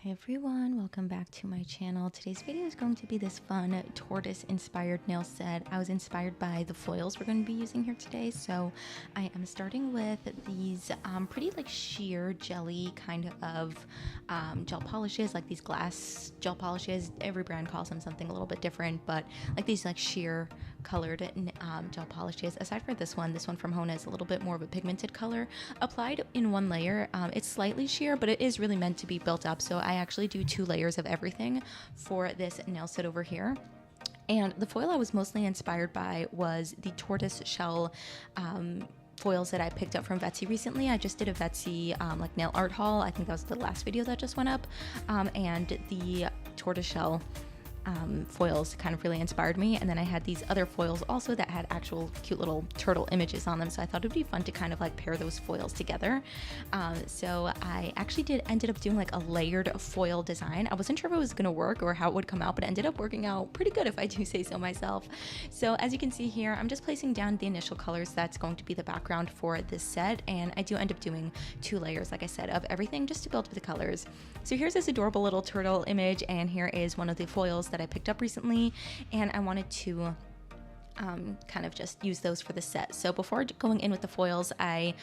Hi everyone, welcome back to my channel. Today's video is going to be this fun tortoise inspired nail set. I was inspired by the foils we're going to be using here today. So I am starting with these pretty like sheer jelly kind of gel polishes, like these glass gel polishes. Every brand calls them something a little bit different, but like these like sheer colored gel polishes. Aside from this one from HONA is a little bit more of a pigmented color applied in one layer. It's slightly sheer, but it is really meant to be built up. So I actually do 2 layers of everything for this nail set over here. And the foil I was mostly inspired by was the tortoise shell foils that I picked up from Vettsy recently. I just did a Vettsy like nail art haul. I think that was the last video that just went up. And the tortoise shell foils kind of really inspired me, and then I had these other foils also that had actual cute little turtle images on them, so I thought it would be fun to kind of like pair those foils together. So I actually ended up doing like a layered foil design. I wasn't sure if it was gonna work or how it would come out, but it ended up working out pretty good if I do say so myself. So as you can see here, I'm just placing down the initial colors that's going to be the background for this set, and I do end up doing 2 layers, like I said, of everything just to build up the colors. So here's this adorable little turtle image, and here is one of the foils that I picked up recently, and I wanted to kind of just use those for the set. So before going in with the foils, I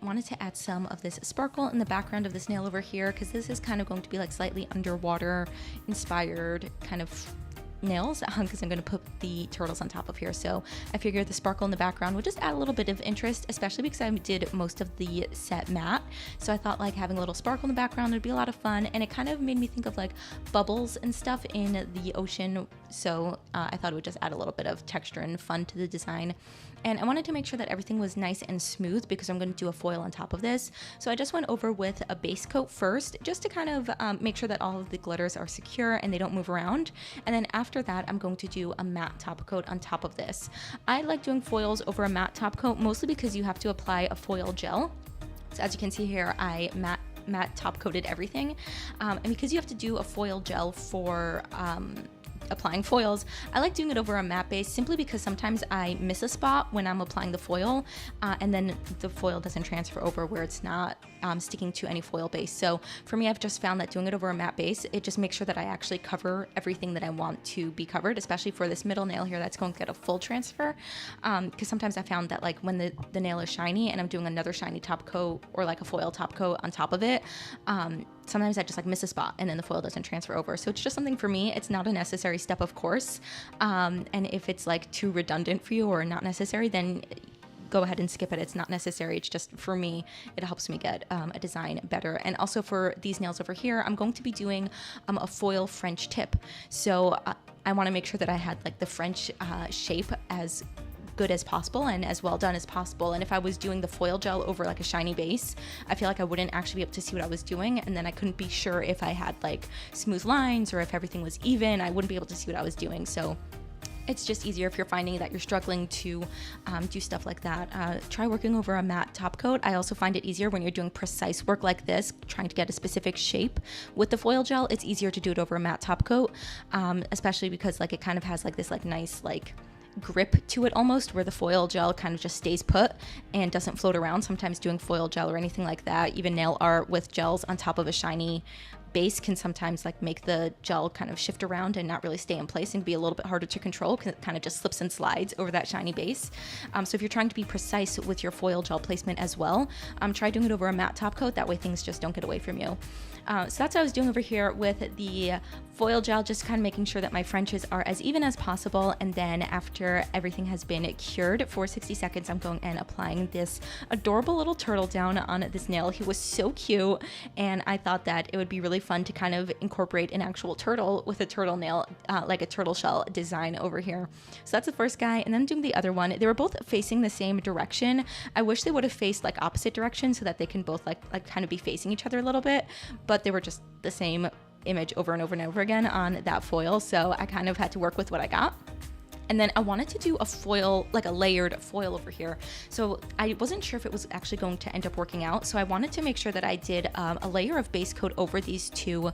wanted to add some of this sparkle in the background of this nail over here, because this is kind of going to be like slightly underwater inspired kind of nails, because I'm going to put the turtles on top of here. So I figured the sparkle in the background would just add a little bit of interest, especially because I did most of the set matte. So I thought like having a little sparkle in the background would be a lot of fun, and it kind of made me think of like bubbles and stuff in the ocean. So I thought it would just add a little bit of texture and fun to the design. And I wanted to make sure that everything was nice and smooth because I'm going to do a foil on top of this. So I just went over with a base coat first, just to kind of make sure that all of the glitters are secure and they don't move around. And then after that, I'm going to do a matte top coat on top of this. I like doing foils over a matte top coat, mostly because you have to apply a foil gel. So as you can see here, I matte top coated everything. And because you have to do a foil gel for applying foils, I like doing it over a matte base simply because sometimes I miss a spot when I'm applying the foil, and then the foil doesn't transfer over where it's not sticking to any foil base. So for me, I've just found that doing it over a matte base, it just makes sure that I actually cover everything that I want to be covered, especially for this middle nail here that's going to get a full transfer. Because sometimes I found that like when the nail is shiny and I'm doing another shiny top coat or like a foil top coat on top of it, sometimes I just like miss a spot and then the foil doesn't transfer over. So it's just something for me. It's not a necessary step, of course. And if it's like too redundant for you or not necessary, then go ahead and skip it. It's not necessary. It's just for me, it helps me get a design better. And also for these nails over here, I'm going to be doing a foil French tip. So I want to make sure that I had like the French shape as good as possible and as well done as possible. And if I was doing the foil gel over like a shiny base, I feel like I wouldn't actually be able to see what I was doing, and then I couldn't be sure if I had like smooth lines or if everything was even. I wouldn't be able to see what I was doing. So it's just easier if you're finding that you're struggling to do stuff like that. Try working over a matte top coat. I also find it easier when you're doing precise work like this, trying to get a specific shape with the foil gel. It's easier to do it over a matte top coat, especially because like it kind of has like this like nice like grip to it almost, where the foil gel kind of just stays put and doesn't float around. Sometimes doing foil gel or anything like that, even nail art with gels on top of a shiny base, can sometimes like make the gel kind of shift around and not really stay in place and be a little bit harder to control because it kind of just slips and slides over that shiny base. So if you're trying to be precise with your foil gel placement as well, try doing it over a matte top coat. That way things just don't get away from you. So that's what I was doing over here with the foil gel, just kind of making sure that my Frenches are as even as possible. And then after everything has been cured for 60 seconds, I'm going and applying this adorable little turtle down on this nail. He was so cute, and I thought that it would be really fun to kind of incorporate an actual turtle with a turtle nail, like a turtle shell design over here. So that's the first guy, and then doing the other one. They were both facing the same direction. I wish they would have faced like opposite directions so that they can both like kind of be facing each other a little bit, but they were just the same image over and over and over again on that foil. So I kind of had to work with what I got. And then I wanted to do a foil, like a layered foil over here. So I wasn't sure if it was actually going to end up working out. So I wanted to make sure that I did a layer of base coat over these 2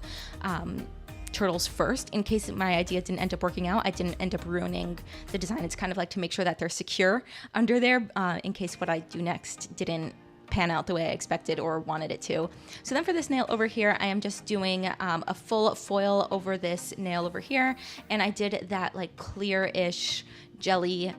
turtles first, in case my idea didn't end up working out. I didn't end up ruining the design. It's kind of like to make sure that they're secure under there, in case what I do next didn't pan out the way I expected or wanted it to. So then for this nail over here, I am just doing a full foil over this nail over here, and I did that like clear-ish jelly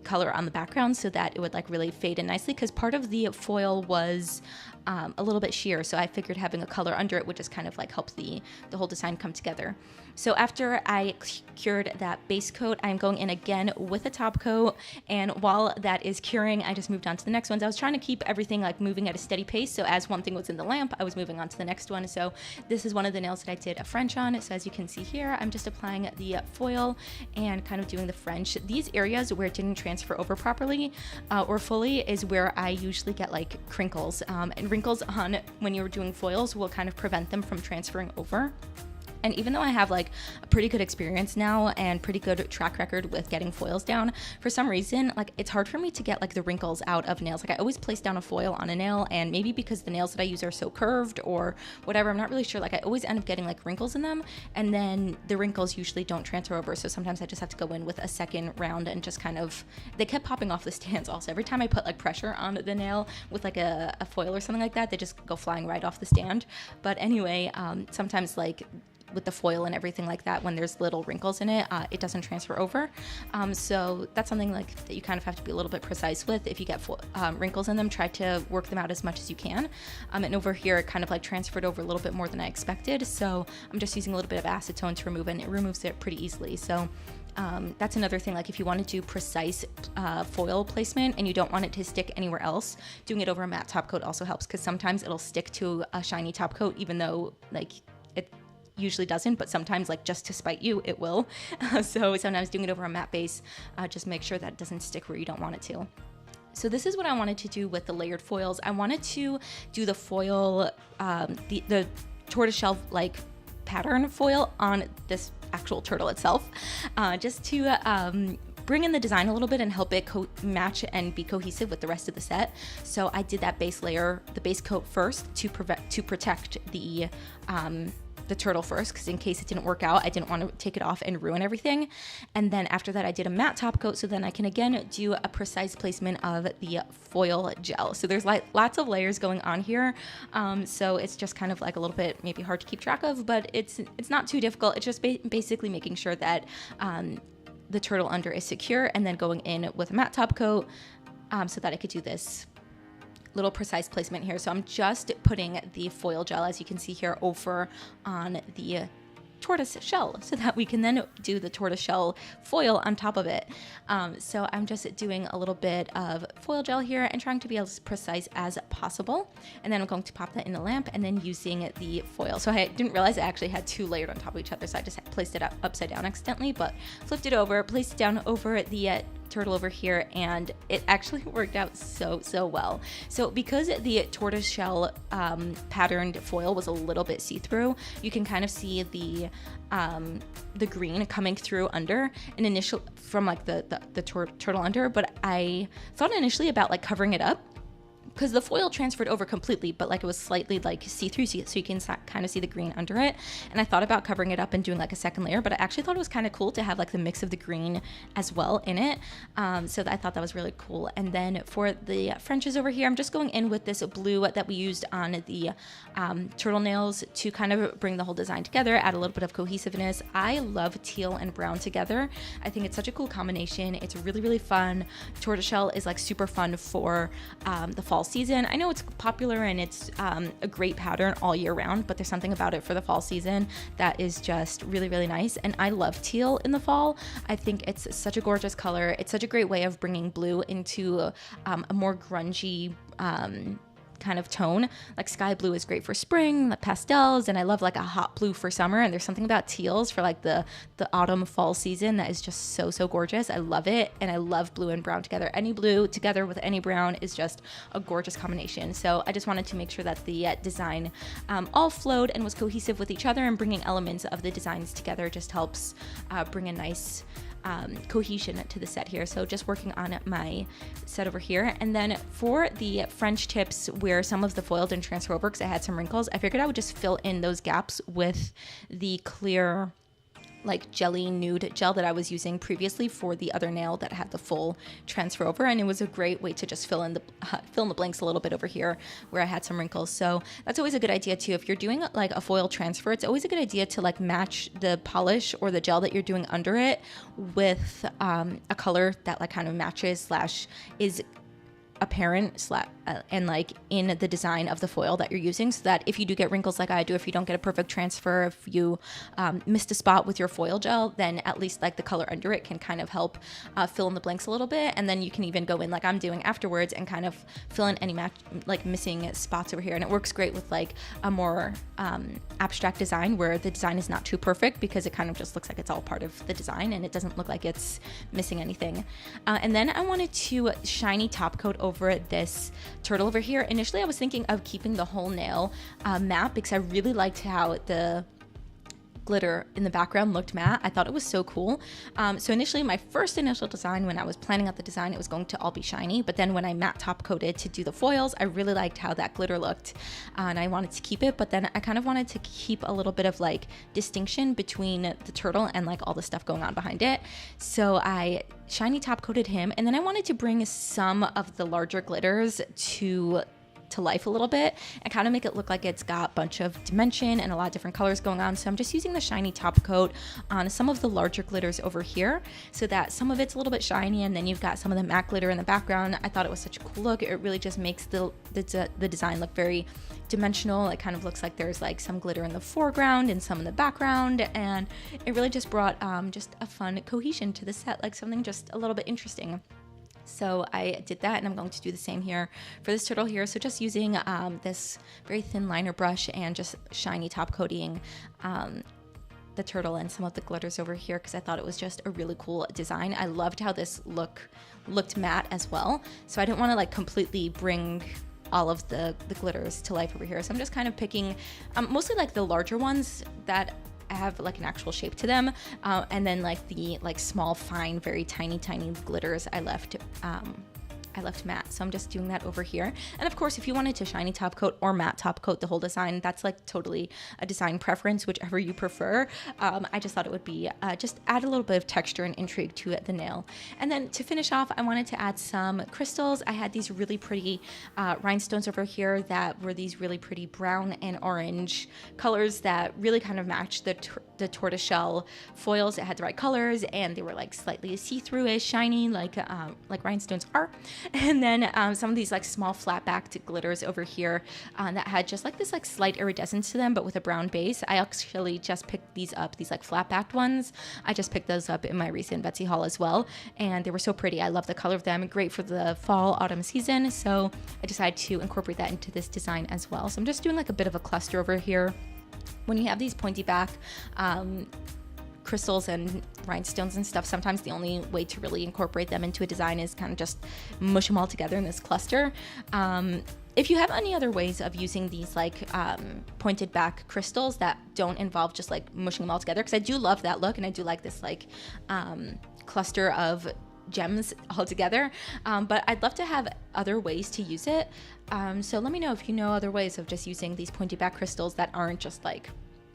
color on the background so that it would like really fade in nicely, because part of the foil was a little bit sheer, so I figured having a color under it would just kind of like help the whole design come together. So after I cured that base coat, I'm going in again with a top coat, and while that is curing, I just moved on to the next ones. I was trying to keep everything like moving at a steady pace, so as one thing was in the lamp, I was moving on to the next one. So this is one of the nails that I did a French on. So as you can see here, I'm just applying the foil and kind of doing the French. These areas where it didn't transfer over properly or fully is where I usually get like crinkles, and wrinkles on when you're doing foils will kind of prevent them from transferring over. And even though I have like a pretty good experience now and pretty good track record with getting foils down, for some reason, like it's hard for me to get like the wrinkles out of nails. Like I always place down a foil on a nail, and maybe because the nails that I use are so curved or whatever, I'm not really sure. Like I always end up getting like wrinkles in them, and then the wrinkles usually don't transfer over. So sometimes I just have to go in with a second round and just kind of, they kept popping off the stands also. Every time I put like pressure on the nail with like a foil or something like that, they just go flying right off the stand. But anyway, sometimes like with the foil and everything like that, when there's little wrinkles in it, it doesn't transfer over. So that's something like that you kind of have to be a little bit precise with. If you get wrinkles in them, try to work them out as much as you can. And over here, it kind of like transferred over a little bit more than I expected. So I'm just using a little bit of acetone to remove it, and it removes it pretty easily. So that's another thing, like if you want to do precise foil placement and you don't want it to stick anywhere else, doing it over a matte top coat also helps, because sometimes it'll stick to a shiny top coat, even though like it usually doesn't, but sometimes like just to spite you, it will. So sometimes doing it over a matte base, just make sure that it doesn't stick where you don't want it to. So this is what I wanted to do with the layered foils. I wanted to do the foil, the tortoiseshell like pattern foil on this actual turtle itself, just to bring in the design a little bit and help it match and be cohesive with the rest of the set. So I did that base layer, the base coat first to protect the turtle first, because in case it didn't work out, I didn't want to take it off and ruin everything. And then after that, I did a matte top coat, so then I can again do a precise placement of the foil gel. So there's like lots of layers going on here, so it's just kind of like a little bit maybe hard to keep track of, but it's not too difficult. It's just basically making sure that the turtle under is secure, and then going in with a matte top coat so that I could do this little precise placement here. So I'm just putting the foil gel, as you can see here, over on the tortoise shell so that we can then do the tortoise shell foil on top of it. So I'm just doing a little bit of foil gel here and trying to be as precise as possible. And then I'm going to pop that in the lamp and then using the foil. So I didn't realize I actually had two layered on top of each other, so I just placed it upside down accidentally, but flipped it over, placed it down over the turtle over here, and it actually worked out so well. So because the tortoise shell patterned foil was a little bit see-through, you can kind of see the green coming through under an initial from like the turtle under, but I thought initially about like covering it up, because the foil transferred over completely, but like it was slightly like see-through, so you can kind of see the green under it. And I thought about covering it up and doing like a second layer, but I actually thought it was kind of cool to have like the mix of the green as well in it. So I thought that was really cool. And then for the Frenches over here, I'm just going in with this blue that we used on the turtle nails to kind of bring the whole design together, add a little bit of cohesiveness. I love teal and brown together. I think it's such a cool combination. It's really, really fun. Tortoiseshell is like super fun for the fall season. I know it's popular and it's a great pattern all year round, but there's something about it for the fall season that is just really, really nice. And I love teal in the fall. I think it's such a gorgeous color. It's such a great way of bringing blue into a more grungy kind of tone. Like sky blue is great for spring, like pastels, and I love like a hot blue for summer. And there's something about teals for like the autumn fall season that is just so gorgeous. I love it, and I love blue and brown together. Any blue together with any brown is just a gorgeous combination. So I just wanted to make sure that the design all flowed and was cohesive with each other, and bringing elements of the designs together just helps bring a nice cohesion to the set here. So just working on my set over here. And then for the French tips where some of the foil didn't transfer over because I had some wrinkles, I figured I would just fill in those gaps with the clear like jelly nude gel that I was using previously for the other nail that had the full transfer over, and it was a great way to just fill in the blanks a little bit over here where I had some wrinkles. So that's always a good idea too. If you're doing like a foil transfer, it's always a good idea to like match the polish or the gel that you're doing under it with a color that like kind of matches / is apparent and like in the design of the foil that you're using, so that if you do get wrinkles like I do, if you don't get a perfect transfer, if you missed a spot with your foil gel, then at least like the color under it can kind of help fill in the blanks a little bit, and then you can even go in like I'm doing afterwards and kind of fill in any like missing spots over here. And it works great with like a more abstract design where the design is not too perfect, because it kind of just looks like it's all part of the design and it doesn't look like it's missing anything. And then I wanted to shiny top coat over this turtle over here. Initially, I was thinking of keeping the whole nail matte because I really liked how the glitter in the background looked matte. I thought it was so cool. So initially, my first initial design, when I was planning out the design, it was going to all be shiny. But then when I matte top coated to do the foils, I really liked how that glitter looked, and I wanted to keep it. But then I kind of wanted to keep a little bit of like distinction between the turtle and like all the stuff going on behind it. So I shiny top coated him, and then I wanted to bring some of the larger glitters to life a little bit and kind of make it look like it's got a bunch of dimension and a lot of different colors going on. So I'm just using the shiny top coat on some of the larger glitters over here, so that some of it's a little bit shiny, and then you've got some of the matte glitter in the background. I thought it was such a cool look. It really just makes the design look very dimensional. It kind of looks like there's like some glitter in the foreground and some in the background, and it really just brought just a fun cohesion to the set, like something just a little bit interesting. So I did that, and I'm going to do the same here for this turtle here. So just using this very thin liner brush and just shiny top coating the turtle and some of the glitters over here, because I thought it was just a really cool design. I loved how this looked matte as well. So I didn't want to like completely bring all of the glitters to life over here. So I'm just kind of picking mostly like the larger ones that have like an actual shape to them, and then like the small, fine, very tiny glitters I left matte. So I'm just doing that over here. And of course, if you wanted to shiny top coat or matte top coat the whole design, that's like totally a design preference, whichever you prefer. I just thought it would be just add a little bit of texture and intrigue to the nail. And then to finish off, I wanted to add some crystals. I had these really pretty rhinestones over here that were these really pretty brown and orange colors that really kind of matched the tortoiseshell foils. It had the right colors, and they were like slightly see-through-ish, shiny, like rhinestones are. And then some of these like small flat-backed glitters over here that had just like this like slight iridescence to them, but with a brown base. I actually just picked these up, these like flat-backed ones. I just picked those up in my recent Vettsy haul as well, and they were so pretty. I love the color of them. Great for the fall, autumn season. So I decided to incorporate that into this design as well. So I'm just doing like a bit of a cluster over here. When you have these pointy back crystals and rhinestones and stuff, sometimes the only way to really incorporate them into a design is kind of just mush them all together in this cluster. If you have any other ways of using these like pointed back crystals that don't involve just like mushing them all together, because I do love that look, and I do like this like cluster of gems all together, but I'd love to have other ways to use it. So let me know if you know other ways of just using these pointy back crystals that aren't just like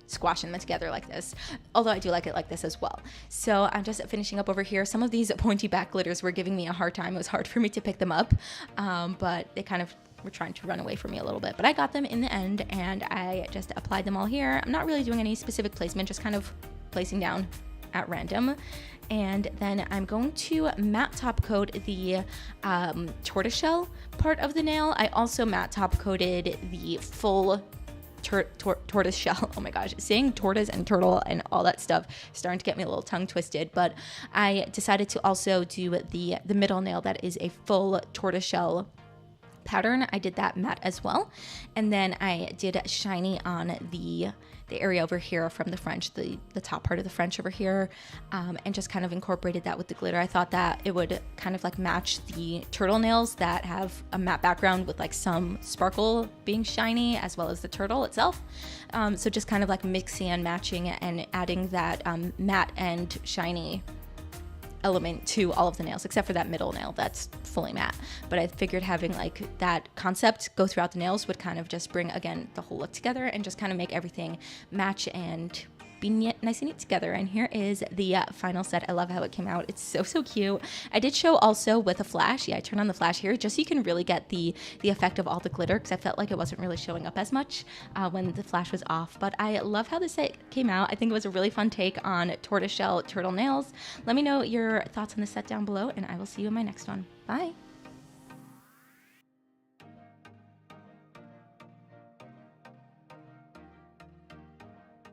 squashing them together like this, although I do like it like this as well. So I'm just finishing up over here. Some of these pointy back glitters were giving me a hard time. It was hard for me to pick them up, but they kind of were trying to run away from me a little bit, but I got them in the end, and I just applied them all here. I'm not really doing any specific placement, just kind of placing down at random. And then I'm going to matte top coat the tortoiseshell part of the nail. I also matte top coated the full tortoise shell. Oh my gosh, saying tortoise and turtle and all that stuff is starting to get me a little tongue twisted, but I decided to also do the middle nail that is a full tortoise shell pattern. I did that matte as well, and then I did shiny on the area over here from the French, the top part of the French over here, and just kind of incorporated that with the glitter. I thought that it would kind of like match the turtle nails that have a matte background with like some sparkle being shiny, as well as the turtle itself. So just kind of like mixing and matching and adding that matte and shiny element to all of the nails, except for that middle nail that's fully matte. But I figured having like that concept go throughout the nails would kind of just bring, again, the whole look together and just kind of make everything match and be nice and neat together. And here is the final set. I love how it came out. It's so, so cute. I did show also with a flash. Yeah, I turned on the flash here just so you can really get the effect of all the glitter, because I felt like it wasn't really showing up as much when the flash was off. But I love how this set came out. I think it was a really fun take on tortoiseshell turtle nails. Let me know your thoughts on the set down below, and I will see you in my next one. Bye.